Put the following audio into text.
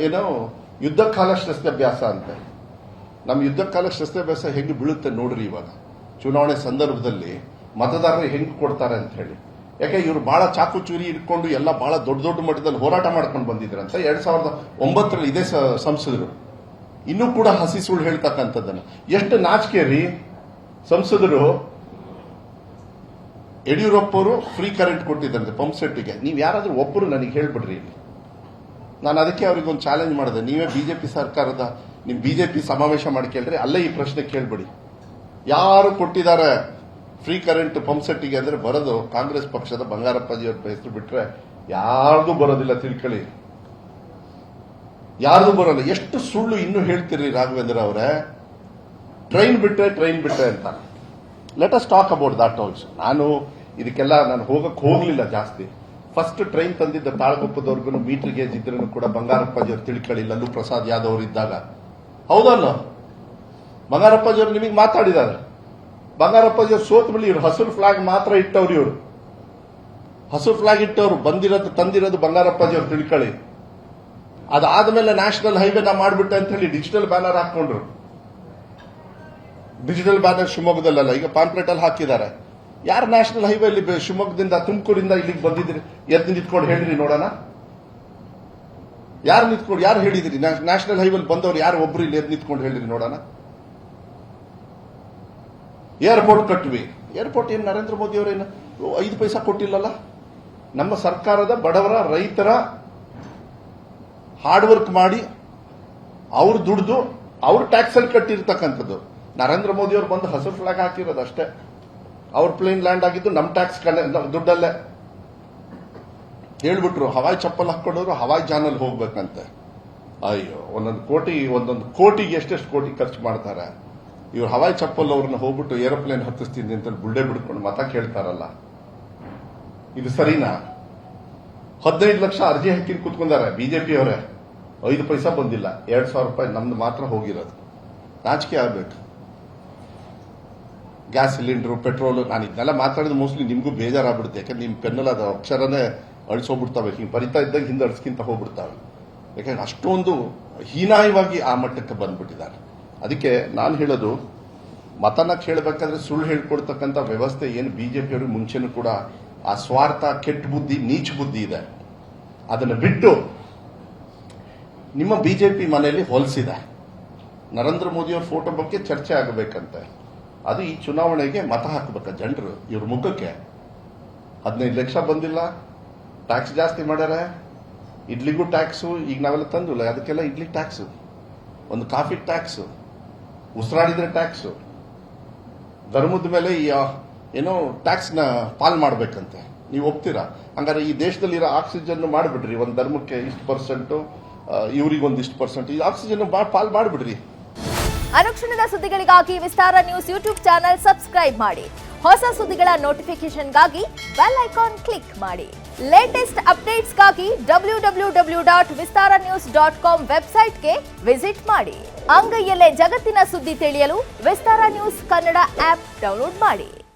ಏನೋ ಯುದ್ಧ ಕಾಲ ಶಸ್ತ್ರಾಭ್ಯಾಸ ಅಂತ. ನಮ್ಮ ಯುದ್ಧ ಕಾಲ ಶಸ್ತ್ರಾಭ್ಯಾಸ ಹೆಂಗೆ ಬೀಳುತ್ತೆ ನೋಡ್ರಿ ಇವಾಗ ಚುನಾವಣೆ ಸಂದರ್ಭದಲ್ಲಿ ಮತದಾರರು ಹೆಂಗೆ ಕೊಡ್ತಾರೆ ಅಂತ ಹೇಳಿ. ಯಾಕೆ ಇವರು ಬಹಳ ಚಾಕು ಚೂರಿ ಇಟ್ಕೊಂಡು ಎಲ್ಲ ಬಹಳ ದೊಡ್ಡ ದೊಡ್ಡ ಮಟ್ಟದಲ್ಲಿ ಹೋರಾಟ ಮಾಡ್ಕೊಂಡು ಬಂದಿದ್ರಂತ 2009 ಇದೇ ಸಂಸದರು ಇನ್ನೂ ಕೂಡ ಹಸಿ ಸುಳ್ಳು ಹೇಳ್ತಕ್ಕಂಥದ್ದನ್ನು. ಎಷ್ಟು ನಾಚಿಕೆ ರೀ ಸಂಸದರು. ಯಡಿಯೂರಪ್ಪ ಅವರು ಫ್ರೀ ಕರೆಂಟ್ ಕೊಟ್ಟಿದ್ದಂತೆ ಪಂಪ್ ಸೆಟ್ಗೆ. ನೀವು ಯಾರಾದ್ರೂ ಒಬ್ಬರು ನನಗೆ ಹೇಳ್ಬಿಡ್ರಿ ಇಲ್ಲಿ. ನಾನು ಅದಕ್ಕೆ ಅವ್ರಿಗೆ ಒಂದು ಚಾಲೆಂಜ್ ಮಾಡಿದೆ, ನೀವೇ ಬಿಜೆಪಿ ಸರ್ಕಾರದ ನಿಮ್ ಬಿಜೆಪಿ ಸಮಾವೇಶ ಮಾಡಿ ಕೇಳ್ರಿ, ಅಲ್ಲೇ ಈ ಪ್ರಶ್ನೆ ಕೇಳ್ಬಿಡಿ. ಯಾರು ಕೊಟ್ಟಿದ್ದಾರೆ ಫ್ರೀ ಕರೆಂಟ್ ಪಂಪ್ ಸೆಟ್ಗೆ ಅಂದ್ರೆ ಬರೋದು ಕಾಂಗ್ರೆಸ್ ಪಕ್ಷದ ಬಂಗಾರಪ್ಪಾಜಿಯವ್ರ ಹೆಸರು ಬಿಟ್ರೆ ಯಾರ್ದು ಬರೋದಿಲ್ಲ, ತಿಳ್ಕೊಳ್ಳಿ. ಯಾರ್ದು ಬರೋಲ್ಲ. ಎಷ್ಟು ಸುಳ್ಳು ಇನ್ನೂ ಹೇಳ್ತೀರಿ ರಾಘವೇಂದ್ರ ಅವರೇ. ಟ್ರೈನ್ ಬಿಟ್ರೆ ಅಂತ. Let us talk about that also. ನಾನು ಇದಕ್ಕೆಲ್ಲ ಹೋಗಕ್ ಹೋಗ್ಲಿಲ್ಲ ಜಾಸ್ತಿ. ಫಸ್ಟ್ ಟ್ರೈನ್ ತಂದಿದ್ದ ತಾಳಗುಪ್ಪದವರೆಗೂ ಮೀಟರ್ ಗೇಜ್ ಇದ್ರೂ ಕೂಡ ಬಂಗಾರಪ್ಪಾಜಿಯವ್ರು ತಿಳ್ಕೊಳ್ಳಿ, ಲಲ್ಲು ಪ್ರಸಾದ್ ಯಾದವ್ ಅವರು ಇದ್ದಾಗ. ಹೌದಲ್ಲ, ಬಂಗಾರಪ್ಪಾಜಿಯವರು ನಿಮಗೆ ಮಾತಾಡಿದ್ದಾರೆ. ಬಂಗಾರಪ್ಪಾಜಿಯವ್ರು ಸೋತ್ ಬಳಿ ಇವ್ರು ಹಸಿರು ಫ್ಲಾಗ್ ಮಾತ್ರ ಇಟ್ಟವ್ರು. ಇವರು ಹಸಿರು ಫ್ಲಾಗ್ ಇಟ್ಟವ್ರು. ತಂದಿರೋದು ಬಂಗಾರಪ್ಪಾಜಿಯವ್ರು ತಿಳ್ಕೊಳ್ಳಿ. ಅದಾದ್ಮೇಲೆ ನ್ಯಾಷನಲ್ ಹೈವೇ ನಾ ಮಾಡ್ಬಿಟ್ಟೆ ಅಂತ ಹೇಳಿ ಡಿಜಿಟಲ್ ಬ್ಯಾನರ್ ಹಾಕೊಂಡ್ರು. ಡಿಜಿಟಲ್ ಬ್ಯಾನರ್ ಶಿವಮೊಗ್ಗದಲ್ಲ, ಈಗ ಪಾಂಪ್ಲೆಟ್ ಅಲ್ಲಿ ಹಾಕಿದ್ದಾರೆ. ಯಾರು ನ್ಯಾಷನಲ್ ಹೈವೇ ಇಲ್ಲಿ ಶಿವಮೊಗ್ಗದಿಂದ ತುಮಕೂರಿಂದ ಇಲ್ಲಿಗೆ ಬಂದಿದ್ರಿ? ಎದ್ದು ನಿಂತ್ಕೊಂಡು ಹೇಳ್ರಿ ನೋಡೋಣ. ಯಾರು ಹೇಳಿದ್ರಿ? ನ್ಯಾಷನಲ್ ಹೈವೇ ಬಂದವ್ರು ಯಾರು ಒಬ್ರು ಇಲ್ಲಿ ಎದ್ದು ನಿಂತ್ಕೊಂಡು ಹೇಳ್ರಿ ನೋಡೋಣ. ಏರ್ಪೋರ್ಟ್ ಕಟ್ವಿ. ಏರ್ಪೋರ್ಟ್ ಏನು ನರೇಂದ್ರ ಮೋದಿ ಅವರೇನು 5 ಪೈಸಾ ಕೊಟ್ಟಿಲ್ಲಲ್ಲ. ನಮ್ಮ ಸರ್ಕಾರದ ಬಡವರ ರೈತರ ಹಾರ್ಡ್ ವರ್ಕ್ ಮಾಡಿ ಅವ್ರು ದುಡ್ದು ಅವ್ರ ಟ್ಯಾಕ್ಸ್ ಅಲ್ಲಿ ಕಟ್ಟಿರ್ತಕ್ಕಂಥದ್ದು. ನರೇಂದ್ರ ಮೋದಿ ಅವರು ಬಂದು ಹಸಿರು ಫ್ಲಾಗ್ ಹಾಕಿರೋದು ಅಷ್ಟೇ. ಅವ್ರ ಪ್ಲೇನ್ ಲ್ಯಾಂಡ್ ಆಗಿದ್ದು ನಮ್ಮ ಟ್ಯಾಕ್ಸ್ ದುಡ್ಡಲ್ಲೇ. ಹೇಳ್ಬಿಟ್ರು ಹವಾಯಿ ಚಪ್ಪಲ್ ಹಾಕೊಂಡವ್ರು ಹವಾಯಿ ಜಾನಲ್ಲಿ ಹೋಗ್ಬೇಕಂತೆ. ಅಯ್ಯೋ, ಒಂದೊಂದು ಕೋಟಿಗೆ ಎಷ್ಟೆಷ್ಟು ಕೋಟಿ ಖರ್ಚು ಮಾಡ್ತಾರೆ ಇವ್ರು. ಹವಾಯಿ ಚಪ್ಪಲ್ ಅವ್ರನ್ನ ಹೋಗ್ಬಿಟ್ಟು ಏರೋಪ್ಲೇನ್ ಹತ್ತಿಸ್ತೀನಿ ಅಂತ ಬುಳ್ಳೆ ಬಿಡ್ಕೊಂಡು ಮತ ಕೇಳ್ತಾರಲ್ಲ, ಇದು ಸರಿನಾ? 15 ಲಕ್ಷ ಅರ್ಜಿ ಹಾಕಿ ಕೂತ್ಕೊಂಡಾರೆ ಬಿಜೆಪಿ ಅವರೇ. 5 ಪೈಸಾ ಬಂದಿಲ್ಲ. 2,000 ರೂಪಾಯಿ ನಮ್ದು ಮಾತ್ರ ಹೋಗಿರೋದು. ನಾಚಿಕೆ ಆಗ್ಬೇಕು. ಗ್ಯಾಸ್ ಸಿಲಿಂಡರ್, ಪೆಟ್ರೋಲ್, ನಾನು ಇದನ್ನೆಲ್ಲ ಮಾತಾಡಿದ ಮೋಸ್ಟ್ಲಿ ನಿಮ್ಗೂ ಬೇಜಾರಾಗ್ಬಿಡುತ್ತೆ. ಯಾಕಂದ್ರೆ ನಿಮ್ ಪೆನ್ನಲ್ಲಿ ಅದು ಅಕ್ಷರನೇ ಅಳಿಸೋಗ್ಬಿಡ್ತಾವೆ. ಹಿಂಗೆ ಬರಿತಾ ಇದ್ದಾಗ ಹಿಂದೆ ಅಳಿಸ್ಕಿಂತ ಹೋಗ್ಬಿಡ್ತಾವೆ. ಯಾಕಂದ್ರೆ ಅಷ್ಟೊಂದು ಹೀನಾಯವಾಗಿ ಆ ಮಟ್ಟಕ್ಕೆ ಬಂದ್ಬಿಟ್ಟಿದ್ದಾರೆ. ಅದಕ್ಕೆ ನಾನು ಹೇಳೋದು, ಮತನ ಕೇಳಬೇಕಾದ್ರೆ ಸುಳ್ಳು ಹೇಳ್ಕೊಡ್ತಕ್ಕಂಥ ವ್ಯವಸ್ಥೆ ಏನು ಬಿಜೆಪಿಯವ್ರಿಗೆ ಮುಂಚೆನೂ ಕೂಡ ಆ ಸ್ವಾರ್ಥ, ಕೆಟ್ಟ ಬುದ್ಧಿ, ನೀಚ ಬುದ್ಧಿ ಇದೆ. ಅದನ್ನು ಬಿಟ್ಟು ನಿಮ್ಮ ಬಿಜೆಪಿ ಮನೆಯಲ್ಲಿ ಹೋಲಿಸಿದೆ. ನರೇಂದ್ರ ಮೋದಿಯವ್ರ ಫೋಟೋ ಬಗ್ಗೆ ಚರ್ಚೆ ಆಗಬೇಕಂತೆ. ಅದು ಈ ಚುನಾವಣೆಗೆ ಮತ ಹಾಕಬೇಕ ಜನರು ಇವ್ರ ಮುಖಕ್ಕೆ. 15 ಲಕ್ಷ ಬಂದಿಲ್ಲ, ಟ್ಯಾಕ್ಸ್ ಜಾಸ್ತಿ ಮಾಡ್ಯಾರ. ಇಡ್ಲಿಗೂ ಟ್ಯಾಕ್ಸು. ಈಗ ನಾವೆಲ್ಲ ತಂದಿಲ್ಲ, ಅದಕ್ಕೆಲ್ಲ ಇಡ್ಲಿ ಟ್ಯಾಕ್ಸು, ಒಂದು ಕಾಫಿ ಟ್ಯಾಕ್ಸು, ಉಸಿರಾಡಿದ್ರೆ ಟ್ಯಾಕ್ಸು, ಧರ್ಮದ ಮೇಲೆ ಏನೋ ಟ್ಯಾಕ್ಸ್ ನ ಪಾಲ್ ಮಾಡ್ಬೇಕಂತೆ. ನೀವು ಒಪ್ತೀರಾ? ಹಂಗಾರೆ ಈ ದೇಶದಲ್ಲಿರೋ ಆಕ್ಸಿಜನ್ ಮಾಡಿಬಿಡ್ರಿ. ಒಂದು ಧರ್ಮಕ್ಕೆ ಇಷ್ಟು ಪರ್ಸೆಂಟ್, ಇವ್ರಿಗೊಂದಿಷ್ಟು ಪರ್ಸೆಂಟ್ ಈ ಆಕ್ಸಿಜನ್ ಪಾಲ್ ಮಾಡಿಬಿಡ್ರಿ. ಅನುಕ್ಷಣದ ಸುದ್ದಿಗಳಿಗಾಗಿ ವಿಸ್ತಾರ ನ್ಯೂಸ್ ಯೂಟ್ಯೂಬ್ ಚಾನೆಲ್ ಸಬ್ಸ್ಕ್ರೈಬ್ ಮಾಡಿ. ಹೊಸ ಸುದ್ದಿಗಳ ನೋಟಿಫಿಕೇಶನ್ಗಾಗಿ ಬೆಲ್ ಐಕಾನ್ ಕ್ಲಿಕ್ ಮಾಡಿ. ಲೇಟೆಸ್ಟ್ ಅಪ್ಡೇಟ್ಸ್ಗಾಗಿ www.vistaranews.com ವೆಬ್ಸೈಟ್ಗೆ ವಿಸಿಟ್ ಮಾಡಿ. ಅಂಗೈಯಲ್ಲೇ ಜಗತ್ತಿನ ಸುದ್ದಿ ತಿಳಿಯಲು ವಿಸ್ತಾರ ನ್ಯೂಸ್ ಕನ್ನಡ ಆಪ್ ಡೌನ್ಲೋಡ್ ಮಾಡಿ.